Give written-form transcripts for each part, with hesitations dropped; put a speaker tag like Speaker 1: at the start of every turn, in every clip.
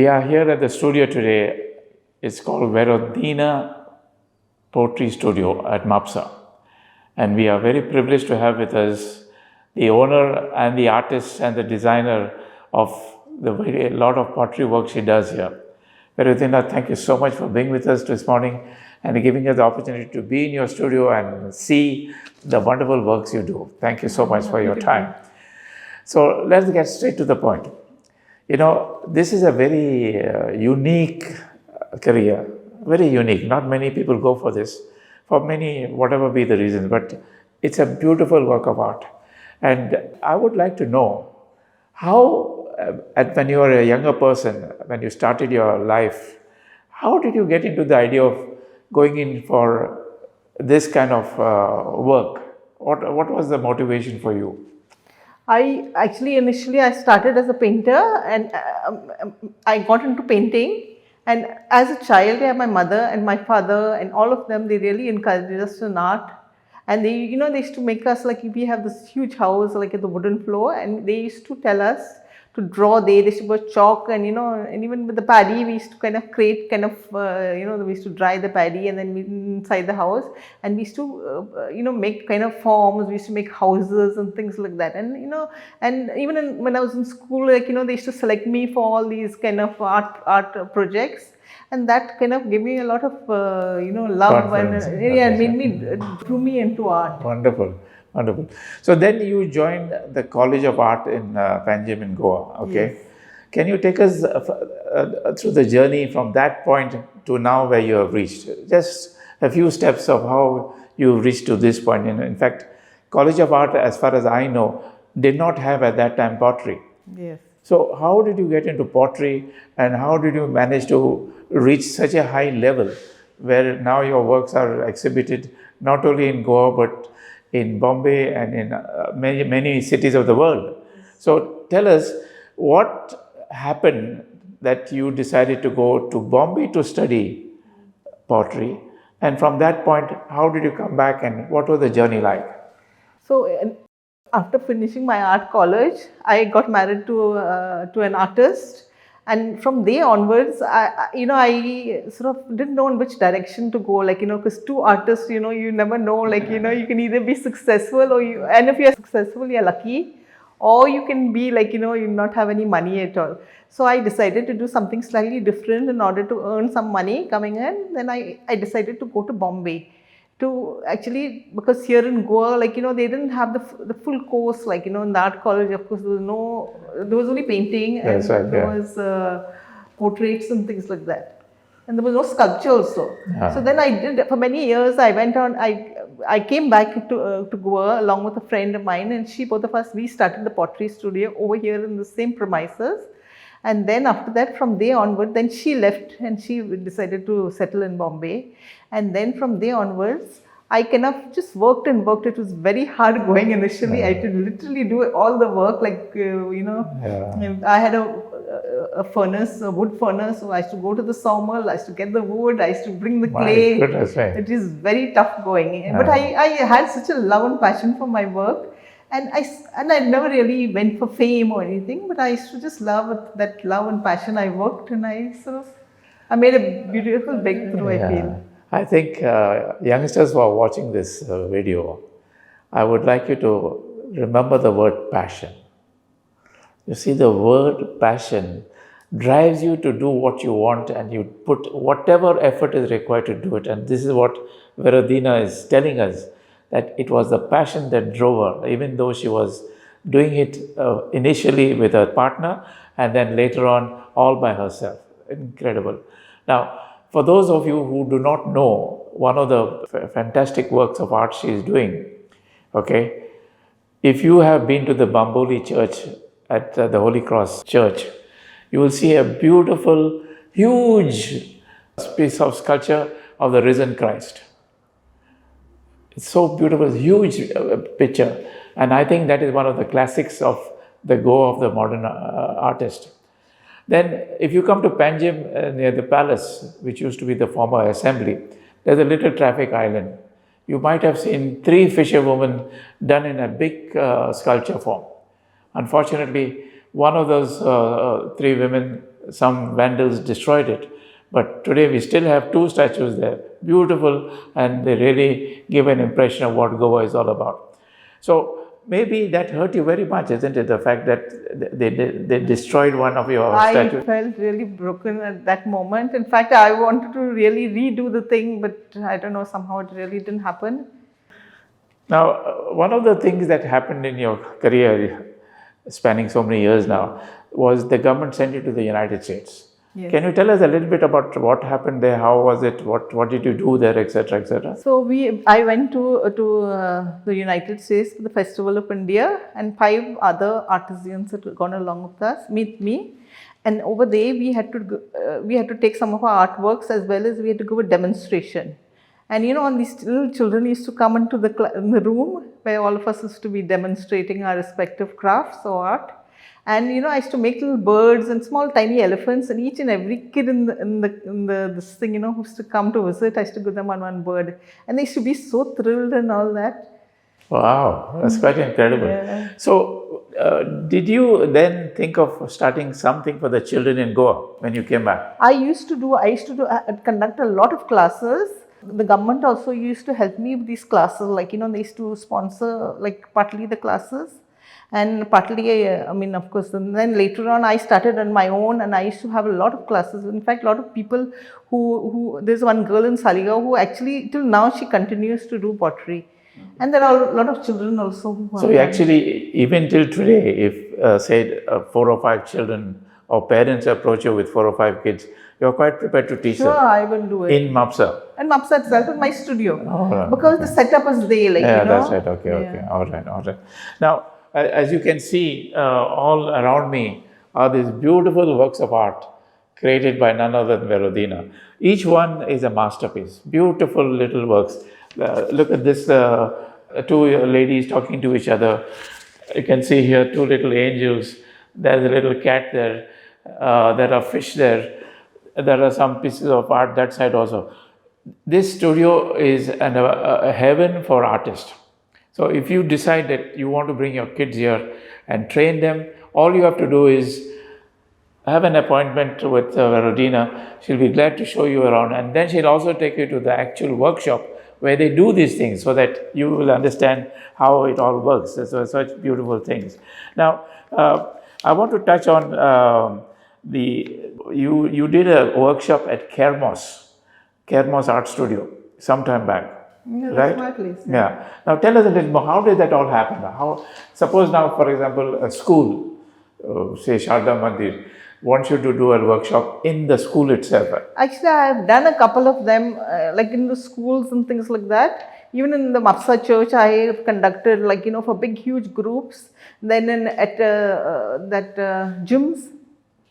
Speaker 1: We are here at the studio today. It's called Verodina Poetry Studio at Mapsa. And we are very privileged to have with us the owner and the artist and the designer of the very lot of pottery work she does here. Verodina, thank you so much for being with us this morning and giving us the opportunity to be in your studio and see the wonderful works you do. Thank you so much for your time. So let's get straight to the point. You know, this is a very unique career, very unique. Not many people go for this, for many, whatever be the reasons, but it's a beautiful work of art. And I would like to know how, when you were a younger person, when you started your life, how did you get into the idea of going in for this kind of work? What was the motivation for you?
Speaker 2: Initially I started as a painter, and I got into painting. And as a child, my mother and my father and all of them, they really encouraged us in art. And they used to make us, like, we have this huge house, like, at the wooden floor, and they used to tell us to draw there. They used to go chalk, and and even with the paddy, we used to kind of create we used to dry the paddy, and then inside the house, and we used to make kind of forms. We used to make houses and things like that. And and even when I was in school, like, they used to select me for all these kind of art projects. And that kind of gave me a lot of love, and made me drew me into art.
Speaker 1: Wonderful, wonderful. So then you joined the College of Art in Panjim in Goa. Okay, yes. Can you take us through the journey from that point to now where you have reached? Just a few steps of how you reached to this point. In fact, College of Art, as far as I know, did not have at that time pottery.
Speaker 2: Yes.
Speaker 1: So how did you get into pottery, and how did you manage to reach such a high level where now your works are exhibited not only in Goa but in Bombay and in many cities of the world? So tell us, what happened that you decided to go to Bombay to study pottery, and from that point, how did you come back, and what was the journey like?
Speaker 2: So after finishing my art college, I got married to an artist, and from there onwards, I sort of didn't know in which direction to go. Like, because two artists, you never know. Like, you can either be successful, and if you're successful, you're lucky, or you can be like, you not have any money at all. So I decided to do something slightly different in order to earn some money coming in. Then I decided to go to Bombay. Because here in Goa, like, they didn't have the full course, like, in the art college. Of course, there was only painting, and there was portraits and things like that, and there was no sculpture also. So then I did, for many years, I went on, I came back to Goa along with a friend of mine, and both of us, we started the pottery studio over here in the same premises. And then after that, from there onward, then she left and she decided to settle in Bombay. And then from there onwards, I kind of just worked and worked. It was very hard going initially. I had to literally do all the work, like, I had a furnace, a wood furnace. So I used to go to the sawmill, I used to get the wood, I used to bring the clay.
Speaker 1: Goodness, right.
Speaker 2: It is very tough going. But I had such a love and passion for my work. And I never really went for fame or anything, but I used to just love that love and passion. I worked, and I made a beautiful breakthrough, I feel.
Speaker 1: I think youngsters who are watching this video, I would like you to remember the word passion. You see, the word passion drives you to do what you want, and you put whatever effort is required to do it. And this is what Verodina is telling us, that it was the passion that drove her, even though she was doing it initially with her partner, and then later on all by herself. Incredible. Now, for those of you who do not know one of the fantastic works of art she is doing, okay, if you have been to the Bamboli church at the Holy Cross Church, you will see a beautiful, huge piece of sculpture of the risen Christ. It's so beautiful, huge picture. And I think that is one of the classics of the go of the modern artist. Then if you come to Panjim near the palace, which used to be the former assembly, there's a little traffic island. You might have seen 3 fisherwomen done in a big sculpture form. Unfortunately, one of those 3 women some vandals destroyed it. But today we still have two statues there, beautiful, and they really give an impression of what Goa is all about. So maybe that hurt you very much, isn't it? The fact that they destroyed one of your
Speaker 2: I
Speaker 1: statues.
Speaker 2: felt really broken at that moment. In fact, I wanted to really redo the thing, but I don't know, somehow it really didn't happen.
Speaker 1: Now, one of the things that happened in your career, spanning so many years now, was the government sent you to the United States.
Speaker 2: Yes.
Speaker 1: Can you tell us a little bit about what happened there? How was it? What did you do there, etc., etc.?
Speaker 2: So I went to the United States for the Festival of India, and 5 other artisans had gone along with us, with me. And over there, we had to take some of our artworks, as well as we had to give a demonstration. And and these little children used to come into in the room where all of us used to be demonstrating our respective crafts or art. And I used to make little birds and small tiny elephants, and each and every kid in the this thing, who used to come to visit, I used to give them one bird, and they used to be so thrilled and all that.
Speaker 1: Wow, that's quite incredible.
Speaker 2: Yeah.
Speaker 1: So, did you then think of starting something for the children in Goa when you came back?
Speaker 2: I used to conduct a lot of classes. The government also used to help me with these classes, like they used to sponsor like partly the classes. And partly, of course, and then later on I started on my own, and I used to have a lot of classes. In fact, a lot of people there's one girl in Saligaon who actually, till now, she continues to do pottery. And there are a lot of children also who
Speaker 1: So, actually, even till today, if say 4 or 5 children or parents approach you with 4 or 5 kids, you're quite prepared to teach
Speaker 2: Sure,
Speaker 1: them.
Speaker 2: I will do it.
Speaker 1: In Mapsa?
Speaker 2: And Mapsa itself in my studio.
Speaker 1: Oh, right.
Speaker 2: Because the setup is there, like,
Speaker 1: Yeah, that's right. Okay. All right. Now, as you can see, all around me are these beautiful works of art created by none other than Verodina. Each one is a masterpiece. Beautiful little works. Look at this, 2 ladies talking to each other. You can see here 2 little angels. There's a little cat there. There are fish there. There are some pieces of art that side also. This studio is a heaven for artists. So if you decide that you want to bring your kids here and train them, all you have to do is have an appointment with Verodina. She'll be glad to show you around, and then she'll also take you to the actual workshop where they do these things, so that you will understand how it all works. So such beautiful things. Now, I want to touch on you did a workshop at Kermos Art Studio sometime back.
Speaker 2: Yeah, that's
Speaker 1: right?
Speaker 2: my place.
Speaker 1: Yeah. Now tell us a little more. How did that all happen? Suppose now, for example, a school, say Sharda Mandir, wants you to do a workshop in the school itself.
Speaker 2: Actually, I have done a couple of them, like in the schools and things like that. Even in the Mapsa church, I have conducted, like, for big, huge groups. Then at gyms,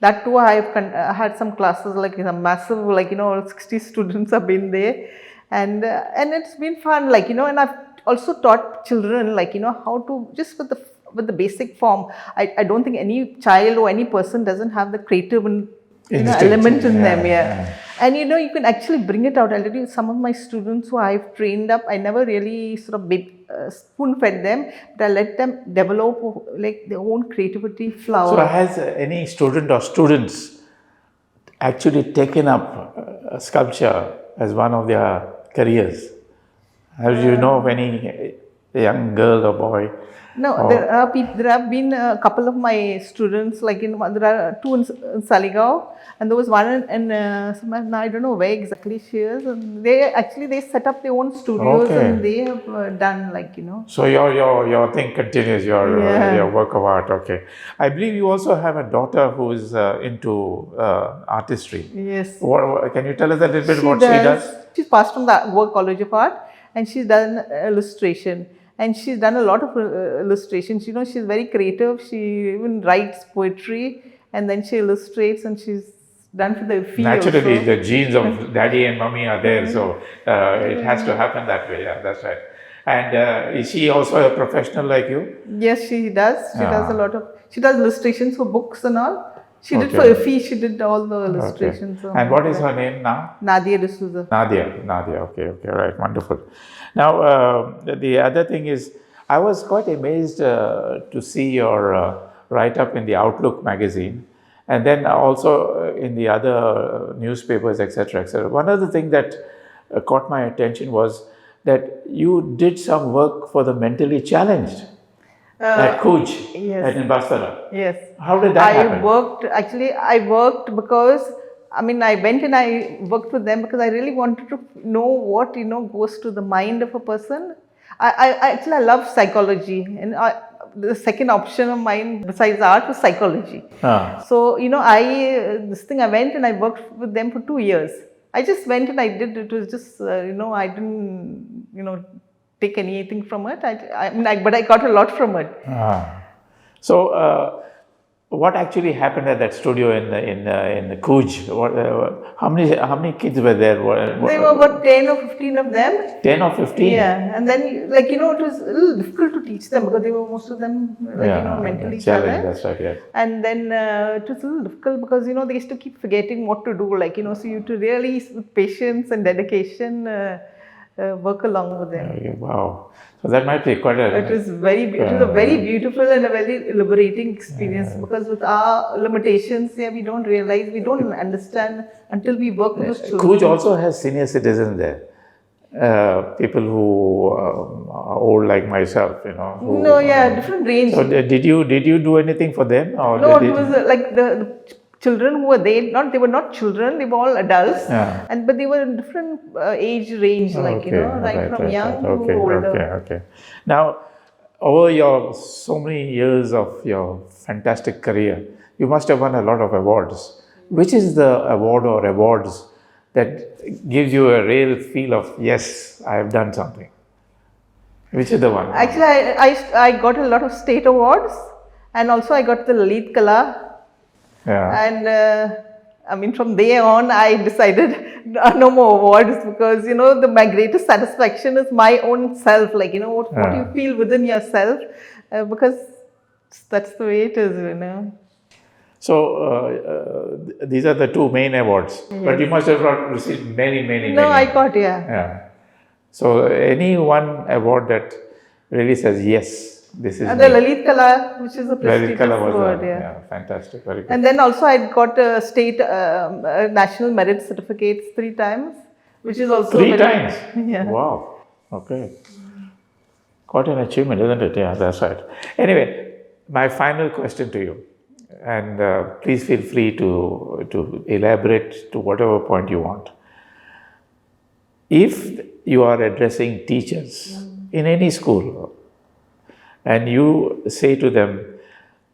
Speaker 2: that too, I have had some classes, like a massive, like, 60 students have been there. And it's been fun, like, and I've also taught children, like, how to, just with the basic form. I don't think any child or any person doesn't have the creative and element in them. Yeah. And you can actually bring it out. I'll tell you, some of my students who I've trained up, I never really sort of spoon fed them, but I let them develop like their own creativity flower.
Speaker 1: So has any student or students actually taken up sculpture as one of their careers? Have you know of any young girl or boy?
Speaker 2: No, there have been a couple of my students, like there are 2 in Saligaon, and there was one in I don't know where exactly she is, and they set up their own studios, and they have done, like,
Speaker 1: So your thing continues, your work of art. Okay, I believe you also have a daughter who is into artistry.
Speaker 2: Yes.
Speaker 1: Can you tell us a little bit what she does?
Speaker 2: She's passed from the Work College of Art, and she's done illustration. And she's done a lot of illustrations. She's very creative. She even writes poetry, and then she illustrates, and she's done for the field.
Speaker 1: Naturally, the genes of daddy and mommy are there, so it has to happen that way. Yeah, that's right. And is she also a professional like you?
Speaker 2: Yes, she does. She does she does illustrations for books and all. She did for IFI, she did all the illustrations.
Speaker 1: And what is her name now?
Speaker 2: Nadia Desousa.
Speaker 1: Nadia. Okay, right, wonderful. Now, the other thing is, I was quite amazed to see your write-up in the Outlook magazine. And then also in the other newspapers, etc., etc. One other thing that caught my attention was that you did some work for the mentally challenged at Cooj
Speaker 2: Yes.
Speaker 1: in Basra.
Speaker 2: Yes.
Speaker 1: How did that happen?
Speaker 2: I worked because, I mean, I went and I worked with them because I really wanted to know what, goes to the mind of a person. I love psychology, and the second option of mine besides art was psychology. So, I went and I worked with them for 2 years. I just went and I did, it was just, I didn't, take anything from it. But I got a lot from it.
Speaker 1: So, what actually happened at that studio in Cooj? How many kids were there?
Speaker 2: There were about 10 or 15 of them.
Speaker 1: 10 or 15?
Speaker 2: Yeah, and then it was a little difficult to teach them because they were most of them mentally challenged.
Speaker 1: That's right, yes.
Speaker 2: And then it was a little difficult because they used to keep forgetting what to do. So you had to really, with patience and dedication, work along with them.
Speaker 1: Okay, wow. So that might be quite a...
Speaker 2: It was a very beautiful and a very liberating experience because with our limitations, we don't realize, we don't understand until we work with those children.
Speaker 1: Cooj also has senior citizens there. People who are old like myself,
Speaker 2: different range.
Speaker 1: So did you do anything for them? Or
Speaker 2: no, it was like the children who were they were not children, they were all adults, but they were in different age range, from young to older.
Speaker 1: Okay. Now, over your so many years of your fantastic career, you must have won a lot of awards. Which is the award or awards that gives you a real feel of, yes, I have done something? Which is the one?
Speaker 2: Actually, I got a lot of state awards, and also I got the Lalit Kala. And from there on, I decided no more awards because, my greatest satisfaction is my own self, what you feel within yourself, because that's the way it is,
Speaker 1: So, these are the two main awards, but you must have received many.
Speaker 2: No, I got,
Speaker 1: So, any one award that really says, yes, this is
Speaker 2: the Lalit Kala, which is a prestigious award.
Speaker 1: Fantastic, very good.
Speaker 2: And then also I got a state national merit certificates 3 times, which is also
Speaker 1: 3 times?
Speaker 2: Yeah.
Speaker 1: Wow, okay. Quite an achievement, isn't it? Yeah, that's right. Anyway, my final question to you, and please feel free to elaborate to whatever point you want. If you are addressing teachers in any school, and you say to them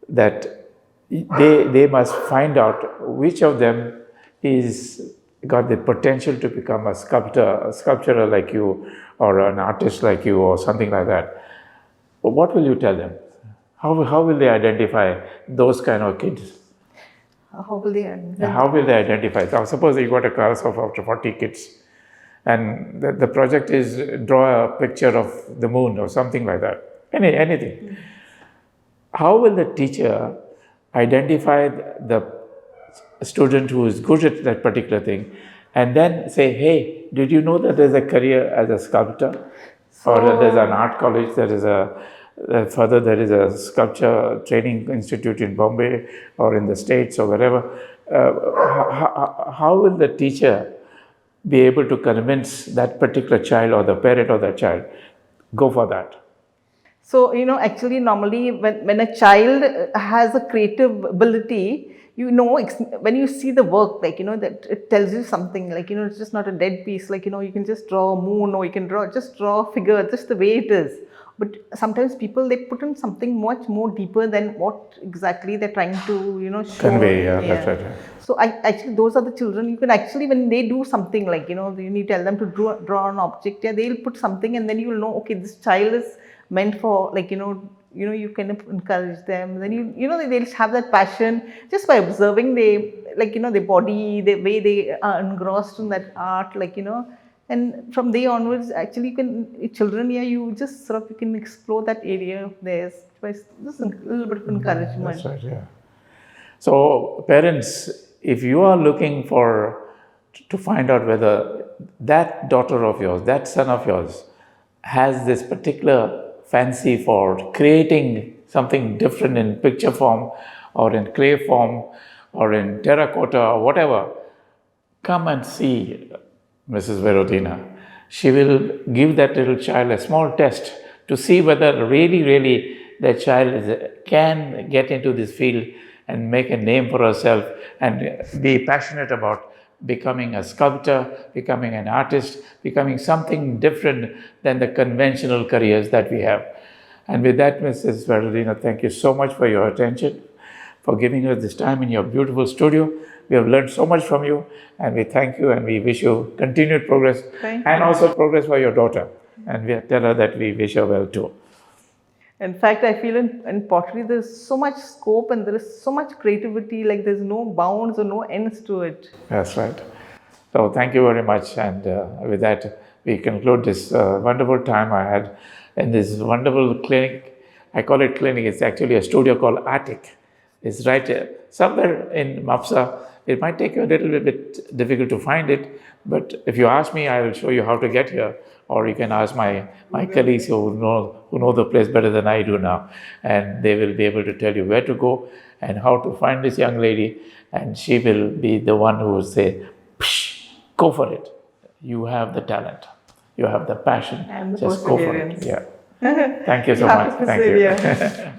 Speaker 1: that they must find out which of them is got the potential to become a sculptor like you, or an artist like you, or something like that, what will you tell them? How will they identify those kind of kids?
Speaker 2: How will they
Speaker 1: identify? Now, suppose you got a class of up to 40 kids, and the project is draw a picture of the moon or something like that. Anything. How will the teacher identify the student who is good at that particular thing, and then say, hey, did you know that there's a career as a sculptor? Or there's an art college, there is there is a sculpture training institute in Bombay or in the States or wherever. How will the teacher be able to convince that particular child or the parent of that child, go for that?
Speaker 2: So, actually normally when a child has a creative ability, when you see the work, that it tells you something, it's just not a dead piece, you can just draw a moon, or you can draw a figure, just the way it is. But sometimes people, they put in something much more deeper than what exactly they're trying to, show.
Speaker 1: Convey, that's right.
Speaker 2: So actually, those are the children, you can actually, when they do something you need to tell them to draw an object, they'll put something, and then you'll know, okay, this child is meant for, you kind of encourage them. Then they'll have that passion just by observing their body, the way they are engrossed in that art, and from there onwards, actually, children, you just you can explore that area of theirs by just a little bit of encouragement.
Speaker 1: That's right, yeah. So, parents, if you are looking to find out whether that daughter of yours, that son of yours, has this particular fancy for creating something different in picture form or in clay form or in terracotta or whatever, come and see Mrs. Verodina. She will give that little child a small test to see whether really that child can get into this field and make a name for herself and be passionate about becoming a sculptor, becoming an artist, becoming something different than the conventional careers that we have. And with that, Mrs. Verodina, thank you so much for your attention, for giving us this time in your beautiful studio. We have learned so much from you, and we thank you and we wish you continued progress and also progress for your daughter. And we tell her that we wish her well too.
Speaker 2: In fact, I feel in pottery there's so much scope and there is so much creativity, like there's no bounds or no ends to it.
Speaker 1: That's right. So thank you very much. And with that, we conclude this wonderful time I had in this wonderful clinic. I call it clinic. It's actually a studio called Attic. It's right somewhere in Mapsa. It might take you a little bit difficult to find it, but if you ask me, I will show you how to get here. Or you can ask my colleagues who know the place better than I do now, and they will be able to tell you where to go and how to find this young lady, and she will be the one who will say, go for it. You have the talent. You have the passion.
Speaker 2: And the
Speaker 1: Just go for it.
Speaker 2: perseverance.
Speaker 1: Yeah. Thank you so
Speaker 2: You have
Speaker 1: much.
Speaker 2: to
Speaker 1: Thank you.
Speaker 2: persevere.